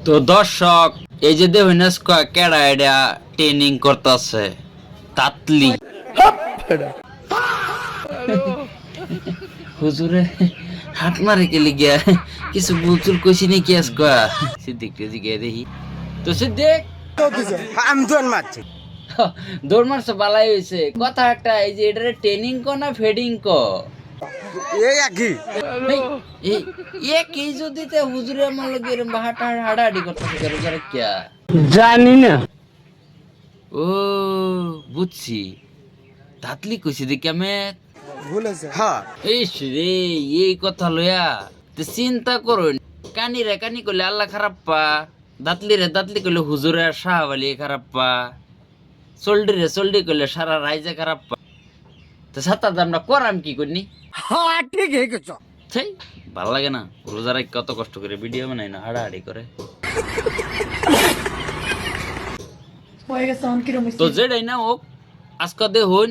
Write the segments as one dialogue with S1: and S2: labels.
S1: তো দর্শক এই যে দেখুন কেডা এটা ট্রেনিং করতেছে তাতলি হুজুরে হাত মারে কে লিগিয়া কিছু বুলচুল কইছি নাকি আজকা সিদ্দিক রে জিগে দেখি তো সিদ্দিক
S2: আমি দোন মারছি
S1: দৌড় মারছে বালাই হইছে কথা একটা এই যে এটারে ট্রেনিং কো না ফেডিং কো
S2: এই একই
S1: কি যদি তে হুজুরে আমার লগে এরকম হাডাহাডি করতেছে কেন জানে কিয়া
S2: জানি না
S1: ও বুঝছি তাতলি কইছি দেখি আমি
S2: ভুলেছে হ্যাঁ
S1: ইস রে এই কথা লইয়া তো চিন্তা করুন কানি রে কানি কইলে আল্লাহ খারাপ পা দাতলি রে দাতলি কইলে হুজুরে শাহবালি খারাপ পা চল্ডি রে চল্ডি কইলে সারা রাইজে খারাপ পা তো সাতা আমরা করাম কি করিনি
S2: হ্যাঁ ঠিক হয়ে গেছ
S1: সেই ভাল লাগে না রোজারা কত কষ্ট করে ভিডিও বানাই না হাড়াহাড়ি করে তো যেটাই না হোক আজকে দেখুন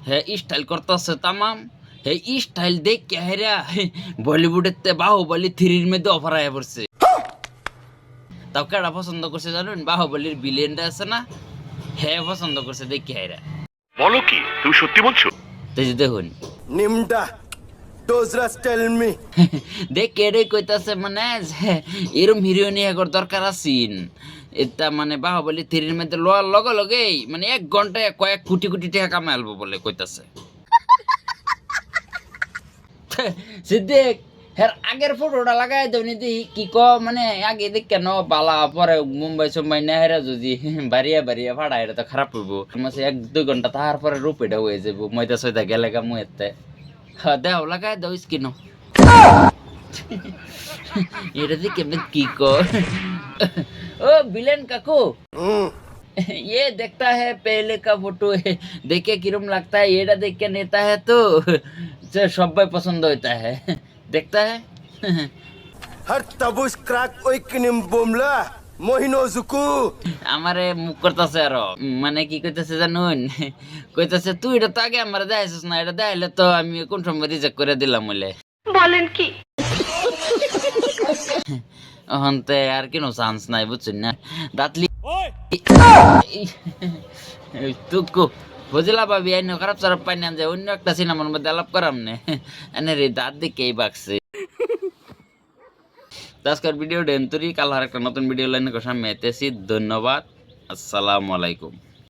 S1: হে স্টাইল করতেছে তামাম হে স্টাইল দেখ কে হেরা বলিউডের তে বাহুবলী 3 মধ্যে অফার আয়া পড়ছে তাও কেডা পছন্দ করছে জানেন বাহুবলীর ভিলেনটা আছে না হে পছন্দ করছে দেখ কে হেরা
S3: বলো কি তুমি সত্যি বলছো
S1: তাই যে দেখুন
S2: নিমডা ডোজরাস টেল মি
S1: দেখ কেডে কইতাছে মানে এরম হিরোইনি আগর দরকার আছিন এটা মানে বাহুবলী 3 মধ্যে লোয়ার লগে লগেই মানে 1 ঘন্টায় কয়েক কোটি কোটি টাকা কামাইলবো বলে কইতাছে সিদ্দিক হের আগের ফটোটা লাগাই দেবনি দি কি ক মানে আগে দেখ কেন বালা পরে মুম্বাই সুম্বাই না হেরা যদি বাড়িয়া বাড়িয়া ভাড়া এটা তো খারাপ হইব মাসে 1-2 ঘন্টা তারপরে রূপেটা হয়ে যাব ময়দা সয়দা গেলে গা মুয়েতে হ্যাঁ দেও লাগাই দাও স্কিন এটা দিয়ে কেমন কি ক ओ विलेन काकू ये देखता है पहले का फोटो है देखे किरम लगता है ये देख के नेता है तो सब पसंद होता है देखता है
S2: हर तबुश क्राक ওই কিনিম বোমলা মহিনোজুকু
S1: আমারে মুখ করতেছে আর মানে কি কইতাছে জানুন কইতাছে তুই এটা তো আগে আমারে দেখাইছিস না এটা দেখাইলে তো আমি কোন সময় রিজেক্ট করে দিলাম বলে
S4: বলেন কি
S1: হন্তে আর কোনো চান্স নাই বুঝছেন না দাতলি তুকু বুঝলা ভাবি আইন খারাপ সারাপ পাই না যে অন্য একটা সিনেমার মধ্যে আলাপ করাম নে এনে রে দাঁত দিকেই বাকছে আজকের ভিডিও ডেন্তুরি কাল আর একটা নতুন ভিডিও লাইনে সামনে এতেছি ধন্যবাদ আসসালামু আলাইকুম।